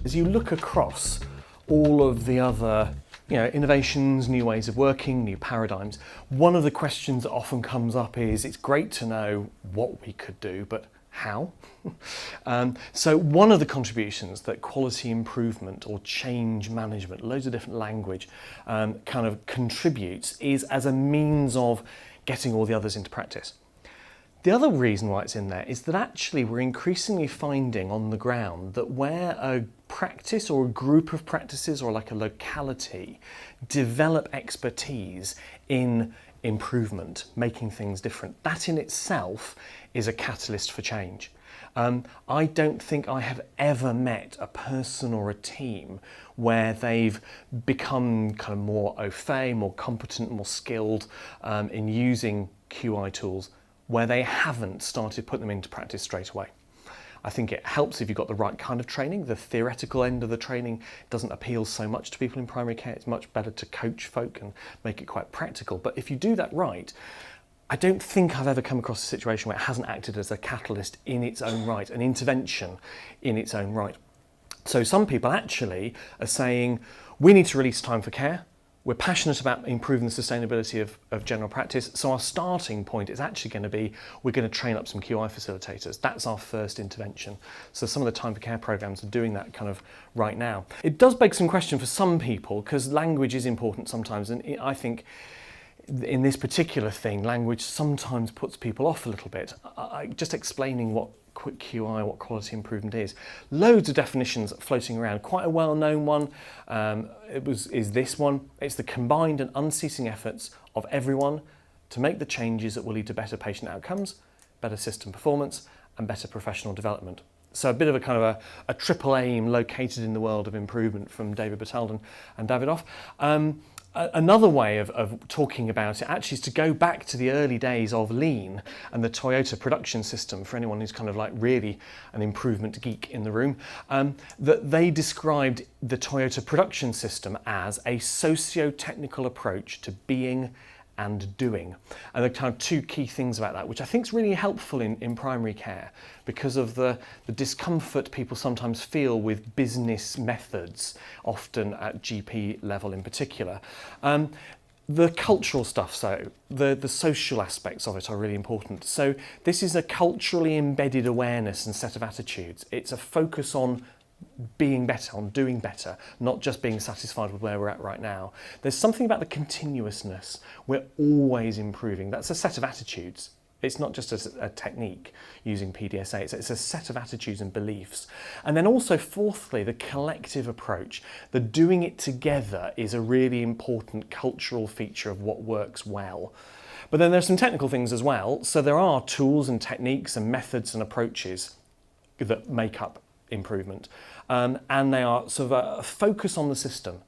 As you look across all of the other innovations, new ways of working, new paradigms, one of the questions that often comes up is, it's great to know what we could do, but how? So one of the contributions that quality improvement or change management, loads of different language, kind of contributes is as a means of getting all the others into practice. The other reason why it's in there is that actually we're increasingly finding on the ground that where a practice or a group of practices or like a locality develop expertise in improvement, making things different, that in itself is a catalyst for change. I don't think I have ever met a person or a team where they've become kind of more au fait, more competent, more skilled in using QI tools where they haven't started putting them into practice straight away. I think it helps if you've got the right kind of training. The theoretical end of the training doesn't appeal so much to people in primary care. It's much better to coach folk and make it quite practical. But if you do that right, I don't think I've ever come across a situation where it hasn't acted as a catalyst in its own right, an intervention in its own right. So some people actually are saying, we need to release time for care. We're passionate about improving the sustainability of general practice, so our starting point is actually going to be, we're going to train up some QI facilitators. That's our first intervention. So some of the time for care programs are doing that kind of right now. It does beg some question for some people, because language is important sometimes, and I think in this particular thing, language sometimes puts people off a little bit. Just explaining what quick QI, what quality improvement is. Loads of definitions floating around. Quite a well-known one is this one. It's the combined and unceasing efforts of everyone to make the changes that will lead to better patient outcomes, better system performance, and better professional development. So a bit of a kind of a triple aim located in the world of improvement from David Batalden and Davidoff. Another way of talking about it actually is to go back to the early days of Lean and the Toyota production system, for anyone who's kind of like really an improvement geek in the room, that they described the Toyota production system as a socio-technical approach to being and doing. And there are kind of two key things about that, which I think is really helpful in primary care because of the discomfort people sometimes feel with business methods, often at GP level in particular. The cultural stuff, so the social aspects of it are really important. So this is a culturally embedded awareness and set of attitudes. It's a focus on being better, on doing better, not just being satisfied with where we're at right now. There's something about the continuousness. We're always improving. That's a set of attitudes. It's not just a technique using PDSA, it's a set of attitudes and beliefs. And then also, fourthly, the collective approach. The doing it together is a really important cultural feature of what works well. But then there's some technical things as well. So there are tools and techniques and methods and approaches that make up improvement, and they are sort of a focus on the system.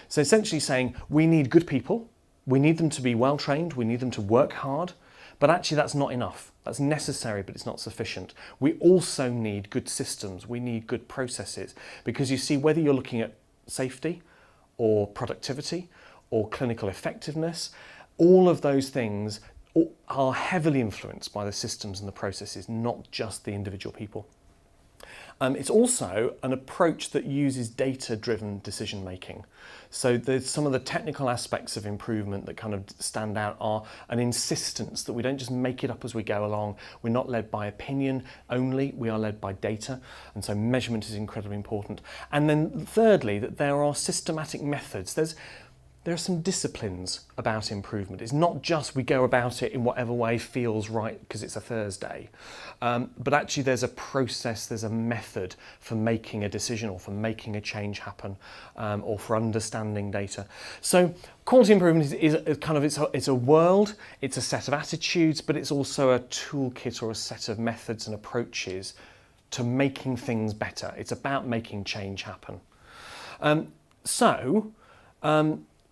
So essentially saying we need good people, we need them to be well trained, we need them to work hard, but actually that's not enough. That's necessary, but it's not sufficient. We also need good systems, we need good processes, because you see, whether you're looking at safety or productivity or clinical effectiveness, all of those things are heavily influenced by the systems and the processes, not just the individual people. It's also an approach that uses data-driven decision-making. So there's some of the technical aspects of improvement that kind of stand out are an insistence that we don't just make it up as we go along. We're not led by opinion only, we are led by data. And so measurement is incredibly important. And then thirdly, that there are systematic methods. There are some disciplines about improvement. It's not just we go about it in whatever way feels right because it's a Thursday, but actually there's a process, there's a method for making a decision or for making a change happen, or for understanding data. So quality improvement is kind of, it's a world, it's a set of attitudes, but it's also a toolkit or a set of methods and approaches to making things better. It's about making change happen.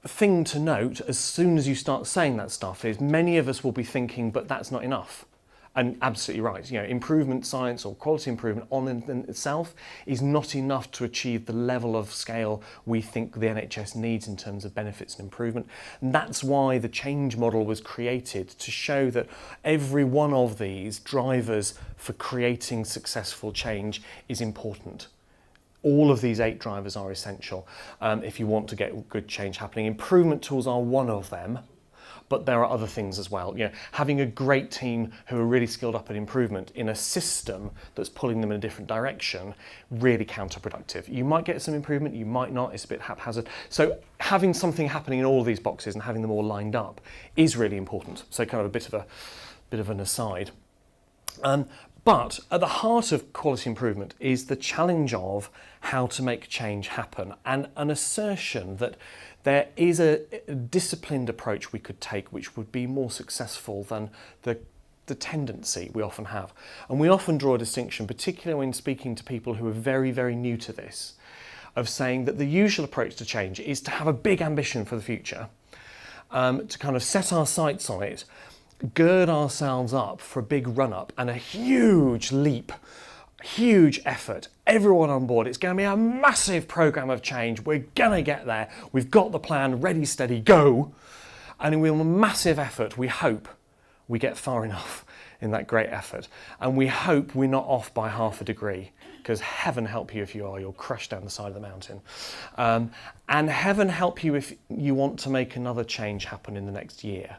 The thing to note, as soon as you start saying that stuff, is many of us will be thinking, but that's not enough. And absolutely right, improvement science or quality improvement on in itself is not enough to achieve the level of scale we think the NHS needs in terms of benefits and improvement. And that's why the change model was created, to show that every one of these drivers for creating successful change is important. All of these 8 drivers are essential if you want to get good change happening. Improvement tools are one of them, but there are other things as well. You know, having a great team who are really skilled up at improvement in a system that's pulling them in a different direction, really counterproductive. You might get some improvement, you might not, it's a bit haphazard. So having something happening in all of these boxes and having them all lined up is really important. So kind of a bit of an aside. But at the heart of quality improvement is the challenge of how to make change happen, and an assertion that there is a disciplined approach we could take which would be more successful than the tendency we often have. And we often draw a distinction, particularly when speaking to people who are very, very new to this, of saying that the usual approach to change is to have a big ambition for the future, to kind of set our sights on it, gird ourselves up for a big run-up and a huge leap, huge effort, everyone on board. It's going to be a massive program of change. We're going to get there. We've got the plan, ready, steady, go. And with a massive effort, we hope we get far enough in that great effort. And we hope we're not off by half a degree, because heaven help you if you are, you'll crush down the side of the mountain. And heaven help you if you want to make another change happen in the next year,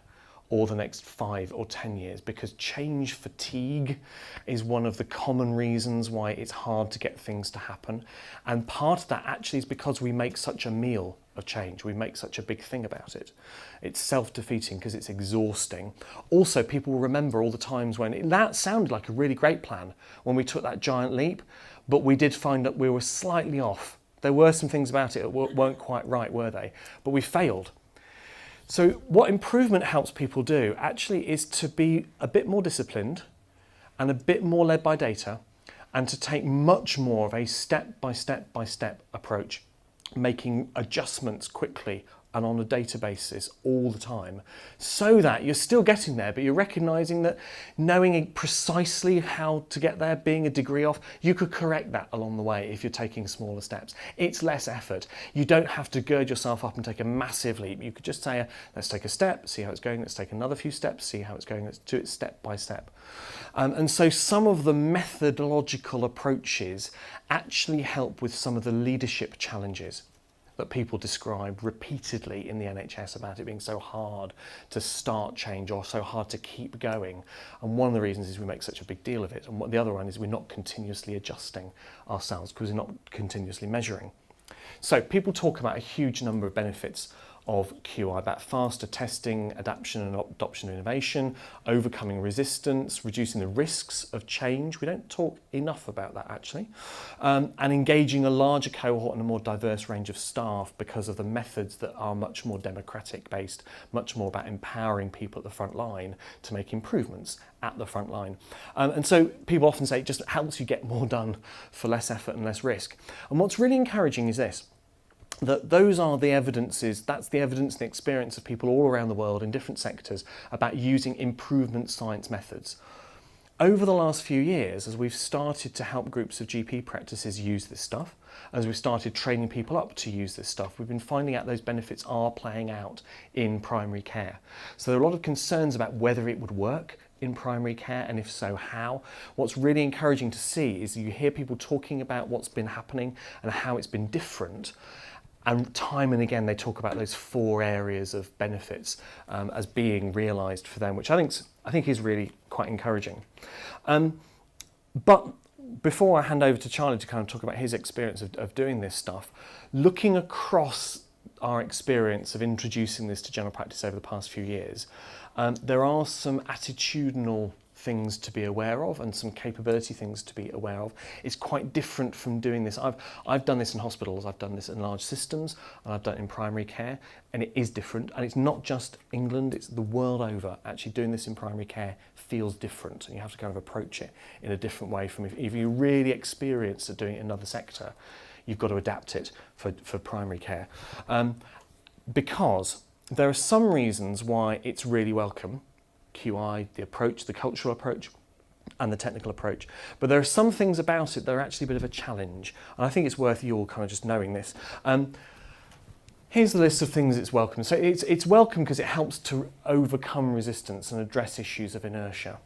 or the next 5 or 10 years, because change fatigue is one of the common reasons why it's hard to get things to happen. And part of that actually is because we make such a meal of change. We make such a big thing about it. It's self-defeating because it's exhausting. Also, people will remember all the times when that sounded like a really great plan when we took that giant leap, but we did find that we were slightly off. There were some things about it that weren't quite right, were they? But we failed. So what improvement helps people do actually is to be a bit more disciplined and a bit more led by data, and to take much more of a step-by-step approach, making adjustments quickly and on a data basis all the time, so that you're still getting there, but you're recognizing that knowing precisely how to get there, being a degree off, you could correct that along the way if you're taking smaller steps. It's less effort. You don't have to gird yourself up and take a massive leap. You could just say, let's take a step, see how it's going, let's take another few steps, see how it's going, let's do it step by step. And so some of the methodological approaches actually help with some of the leadership challenges that people describe repeatedly in the NHS about it being so hard to start change or so hard to keep going. And one of the reasons is we make such a big deal of it. And the other one is we're not continuously adjusting ourselves because we're not continuously measuring. So people talk about a huge number of benefits of QI, about faster testing, adaptation and adoption of innovation, overcoming resistance, reducing the risks of change. We don't talk enough about that actually. And engaging a larger cohort and a more diverse range of staff because of the methods that are much more democratic based, much more about empowering people at the front line to make improvements at the front line. And so people often say it just helps you get more done for less effort and less risk. And what's really encouraging is this, that those are the evidences, that's the evidence and the experience of people all around the world in different sectors about using improvement science methods. Over the last few years, as we've started to help groups of GP practices use this stuff, as we've started training people up to use this stuff, we've been finding out those benefits are playing out in primary care. So there are a lot of concerns about whether it would work in primary care, and if so, how. What's really encouraging to see is you hear people talking about what's been happening and how it's been different. And time and again, they talk about those 4 areas of benefits as being realised for them, which I think is really quite encouraging. But before I hand over to Charlie to kind of talk about his experience of doing this stuff, looking across our experience of introducing this to general practice over the past few years, there are some attitudinal things to be aware of and some capability things to be aware of. It's quite different from doing this. I've done this in hospitals, I've done this in large systems, and I've done it in primary care, and it is different. And it's not just England, it's the world over. Actually doing this in primary care feels different, and you have to kind of approach it in a different way from if you're really experienced at doing it in another sector, you've got to adapt it for primary care. Because there are some reasons why it's really welcome, QI, the approach, the cultural approach, and the technical approach. But there are some things about it that are actually a bit of a challenge. And I think it's worth you all kind of just knowing this. Here's the list of things it's welcome. So it's welcome because it helps to overcome resistance and address issues of inertia.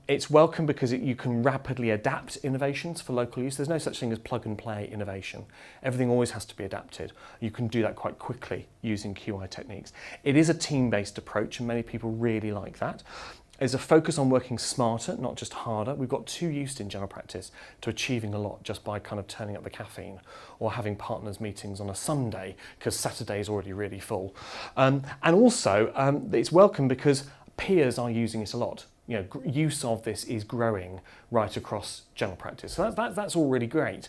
It's welcome because you can rapidly adapt innovations for local use. There's no such thing as plug and play innovation. Everything always has to be adapted. You can do that quite quickly using QI techniques. It is a team-based approach, and many people really like that. There's a focus on working smarter, not just harder. We've got too used in general practice to achieving a lot just by kind of turning up the caffeine or having partners meetings on a Sunday because Saturday is already really full. And also, it's welcome because peers are using it a lot. Use of this is growing right across general practice. So that's all really great.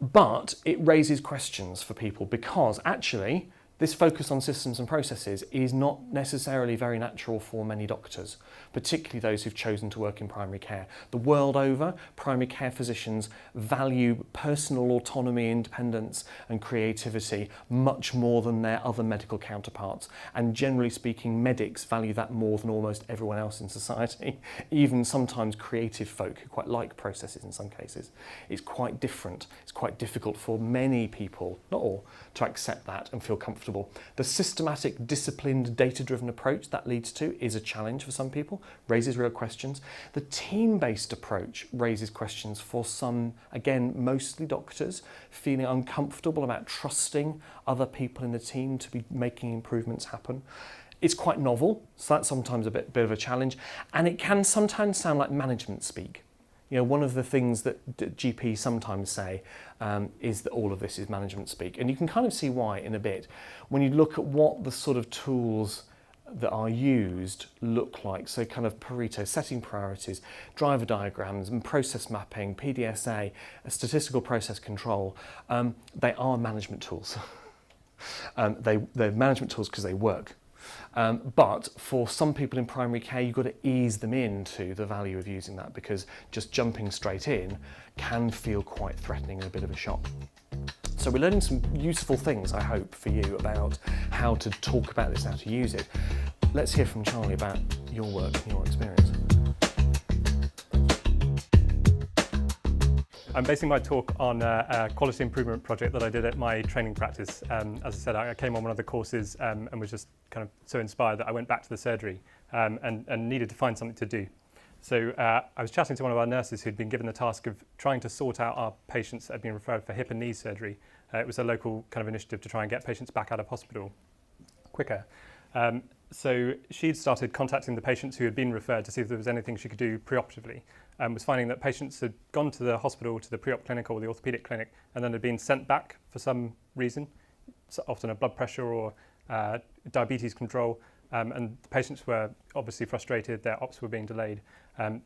But it raises questions for people because actually this focus on systems and processes is not necessarily very natural for many doctors, particularly those who've chosen to work in primary care. The world over, primary care physicians value personal autonomy, independence and creativity much more than their other medical counterparts. And generally speaking, medics value that more than almost everyone else in society. Even sometimes creative folk who quite like processes in some cases. It's quite different. It's quite difficult for many people, not all, to accept that and feel comfortable. The systematic, disciplined, data-driven approach that leads to is a challenge for some people, raises real questions. The team-based approach raises questions for some, again, mostly doctors, feeling uncomfortable about trusting other people in the team to be making improvements happen. It's quite novel, so that's sometimes a bit of a challenge, and it can sometimes sound like management speak. One of the things that GPs sometimes say is that all of this is management speak. And you can kind of see why in a bit. When you look at what the sort of tools that are used look like, so kind of Pareto, setting priorities, driver diagrams and process mapping, PDSA, statistical process control, they are management tools. They're management tools because they work. But for some people in primary care, you've got to ease them into the value of using that because just jumping straight in can feel quite threatening and a bit of a shock. So we're learning some useful things, I hope, for you about how to talk about this, how to use it. Let's hear from Charlie about your work and your experience. I'm basing my talk on a quality improvement project that I did at my training practice. As I said, I came on one of the courses and was just kind of so inspired that I went back to the surgery and needed to find something to do. So I was chatting to one of our nurses who'd been given the task of trying to sort out our patients that had been referred for hip and knee surgery. It was a local kind of initiative to try and get patients back out of hospital quicker. So she'd started contacting the patients who had been referred to see if there was anything she could do preoperatively, and was finding that patients had gone to the hospital, to the pre-op clinic or the orthopaedic clinic, and then had been sent back for some reason, so often a blood pressure or diabetes control, and the patients were obviously frustrated, their ops were being delayed.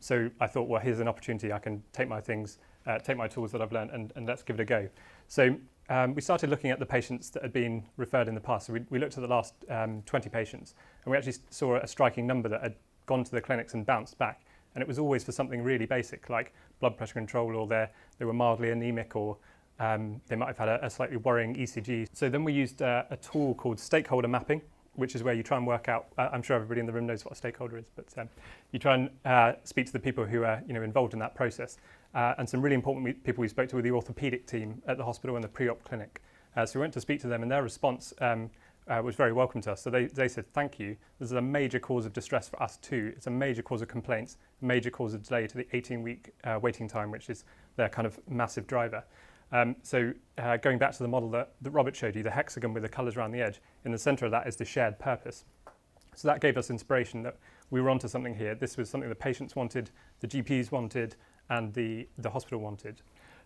So I thought, well, here's an opportunity, I can take my things, take my tools that I've learned and let's give it a go. So we started looking at the patients that had been referred in the past. So we looked at the last 20 patients, and we actually saw a striking number that had gone to the clinics and bounced back. And it was always for something really basic, like blood pressure control, or they were mildly anemic, or they might have had a slightly worrying ECG. So then we used a tool called stakeholder mapping, which is where you try and work out, I'm sure everybody in the room knows what a stakeholder is, but you try and speak to the people who are involved in that process. And some really important people we spoke to were the orthopaedic team at the hospital and the pre-op clinic. So we went to speak to them, and their response was very welcome to us. So they said, thank you. This is a major cause of distress for us too. It's a major cause of complaints, a major cause of delay to the 18-week waiting time, which is their kind of massive driver. So going back to the model that Robert showed you, the hexagon with the colours around the edge, in the centre of that is the shared purpose. So that gave us inspiration that we were onto something here. This was something the patients wanted, the GPs wanted, and the hospital wanted.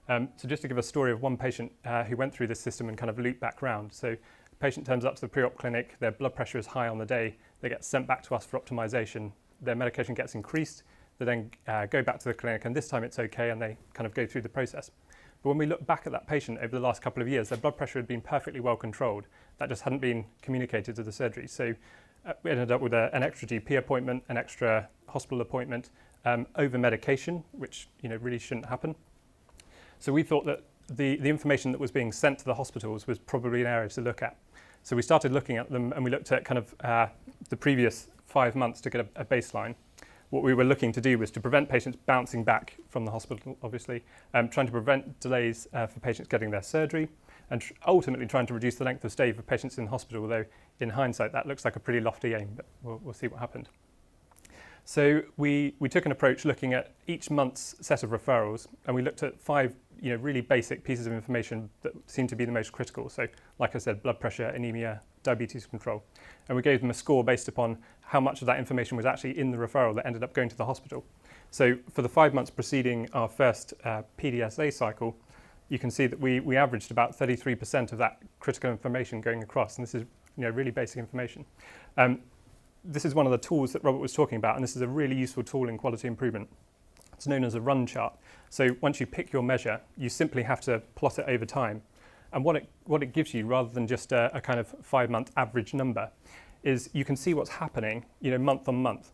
So just to give a story of one patient who went through this system and kind of looped back round. So the patient turns up to the pre-op clinic, their blood pressure is high on the day, they get sent back to us for optimisation, their medication gets increased, they then go back to the clinic, and this time it's okay, and they kind of go through the process. But when we look back at that patient over the last couple of years, their blood pressure had been perfectly well controlled. That just hadn't been communicated to the surgery. So we ended up with an extra GP appointment, an extra hospital appointment, over medication, which really shouldn't happen. So we thought that the information that was being sent to the hospitals was probably an area to look at. So we started looking at them, and we looked at kind of the previous 5 months to get a baseline. What we were looking to do was to prevent patients bouncing back from the hospital, obviously, trying to prevent delays for patients getting their surgery, and ultimately trying to reduce the length of stay for patients in hospital, although in hindsight that looks like a pretty lofty aim, but we'll see what happened. So we took an approach looking at each month's set of referrals, and we looked at 5 really basic pieces of information that seemed to be the most critical. So like I said, blood pressure, anemia, diabetes control. And we gave them a score based upon how much of that information was actually in the referral that ended up going to the hospital. So for the 5 months preceding our first PDSA cycle, you can see that we averaged about 33% of that critical information going across, and this is really basic information. This is one of the tools that Robert was talking about, and this is a really useful tool in quality improvement. It's known as a run chart. So once you pick your measure, you simply have to plot it over time. And what it gives you, rather than just a kind of 5-month average number, is you can see what's happening, month on month.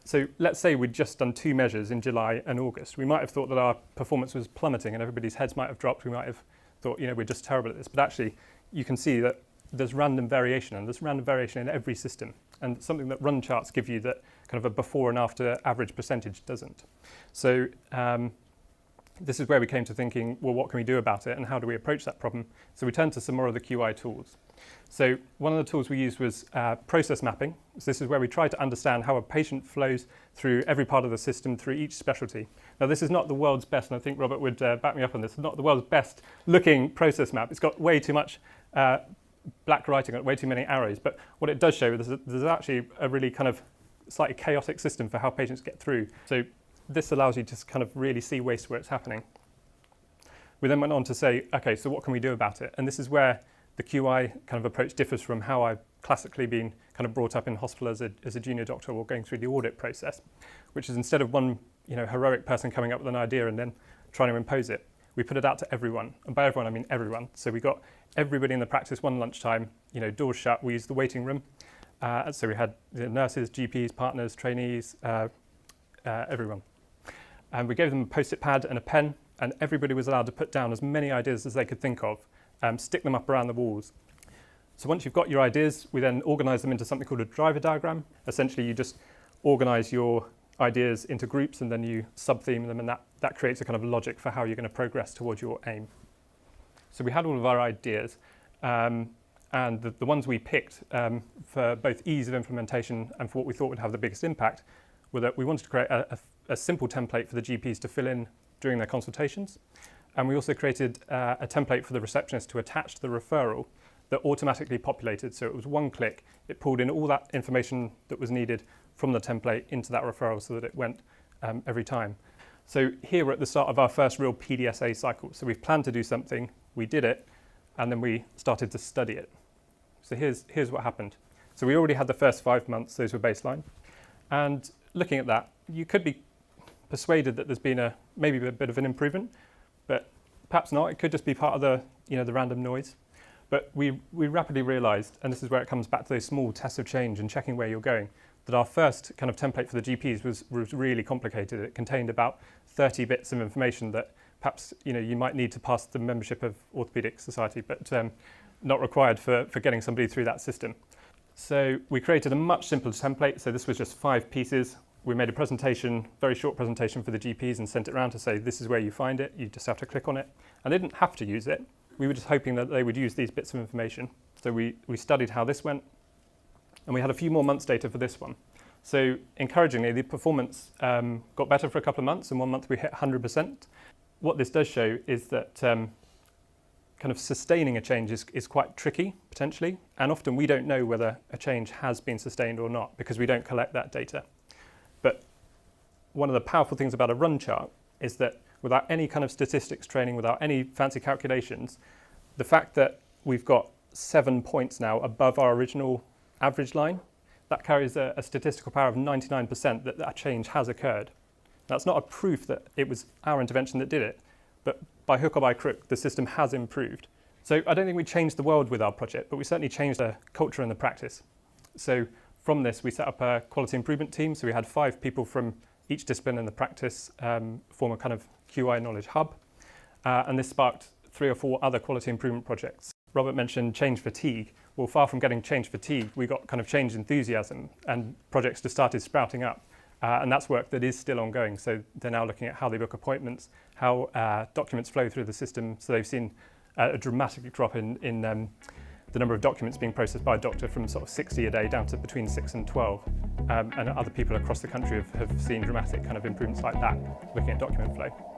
So let's say we'd just done 2 measures in July and August. We might have thought that our performance was plummeting and everybody's heads might have dropped. We might have thought, we're just terrible at this. But actually, you can see that there's random variation, and there's random variation in every system. And something that run charts give you that kind of a before and after average percentage doesn't. So this is where we came to thinking, well, what can we do about it and how do we approach that problem? So we turned to some more of the QI tools. So one of the tools we used was process mapping. So this is where we try to understand how a patient flows through every part of the system, through each specialty. Now, this is not the world's best, and I think Robert would back me up on this, it's not the world's best looking process map. It's got way too much black writing on it, way too many arrows. But what it does show is that there's actually a really kind of slightly chaotic system for how patients get through. So this allows you to kind of really see waste where it's happening. We then went on to say, okay, so what can we do about it? And this is where the QI kind of approach differs from how I've classically been kind of brought up in hospital as a junior doctor or going through the audit process, which is instead of one heroic person coming up with an idea and then trying to impose it, we put it out to everyone. And by everyone, I mean everyone. So we got everybody in the practice one lunchtime, doors shut. We used the waiting room. So we had nurses, GPs, partners, trainees, everyone. And we gave them a Post-it pad and a pen, and everybody was allowed to put down as many ideas as they could think of, stick them up around the walls. So once you've got your ideas, we then organise them into something called a driver diagram. Essentially, you just organise your ideas into groups and then you sub-theme them, and that creates a kind of logic for how you're going to progress towards your aim. So we had all of our ideas, and the ones we picked for both ease of implementation and for what we thought would have the biggest impact were that we wanted to create a simple template for the GPs to fill in during their consultations. And we also created a template for the receptionist to attach to the referral that automatically populated. So it was one click, it pulled in all that information that was needed from the template into that referral so that it went every time. So here we're at the start of our first real PDSA cycle. So we've planned to do something, we did it, and then we started to study it. So here's what happened. So we already had the first 5 months, those were baseline. And looking at that, you could be persuaded that there's been maybe a bit of an improvement, but perhaps not. It could just be part of the random noise. But we rapidly realised, and this is where it comes back to those small tests of change and checking where you're going, that our first kind of template for the GPs was really complicated. It contained about 30 bits of information that perhaps you might need to pass the membership of Orthopaedic Society, but not required for getting somebody through that system. So we created a much simpler template. So this was just 5 pieces. We made a presentation, very short presentation for the GPs, and sent it around to say, this is where you find it. You just have to click on it. And they didn't have to use it. We were just hoping that they would use these bits of information. So we studied how this went, and we had a few more months' data for this one. So encouragingly, the performance got better for a couple of months, and 1 month we hit 100%. What this does show is that kind of sustaining a change is quite tricky, potentially, and often we don't know whether a change has been sustained or not because we don't collect that data. But one of the powerful things about a run chart is that without any kind of statistics training, without any fancy calculations, the fact that we've got 7 points now above our original average line, that carries a statistical power of 99% that that change has occurred. That's not a proof that it was our intervention that did it, but by hook or by crook, the system has improved. So I don't think we changed the world with our project, but we certainly changed the culture and the practice. So from this, we set up a quality improvement team. So we had 5 people from each discipline in the practice form a kind of QI knowledge hub. And this sparked 3 or 4 other quality improvement projects. Robert mentioned change fatigue. Well, far from getting change fatigue, we got kind of change enthusiasm, and projects just started sprouting up. And that's work that is still ongoing. So they're now looking at how they book appointments, how documents flow through the system. So they've seen a dramatic drop in the number of documents being processed by a doctor from sort of 60 a day down to between 6 and 12. And other people across the country have seen dramatic kind of improvements like that, looking at document flow.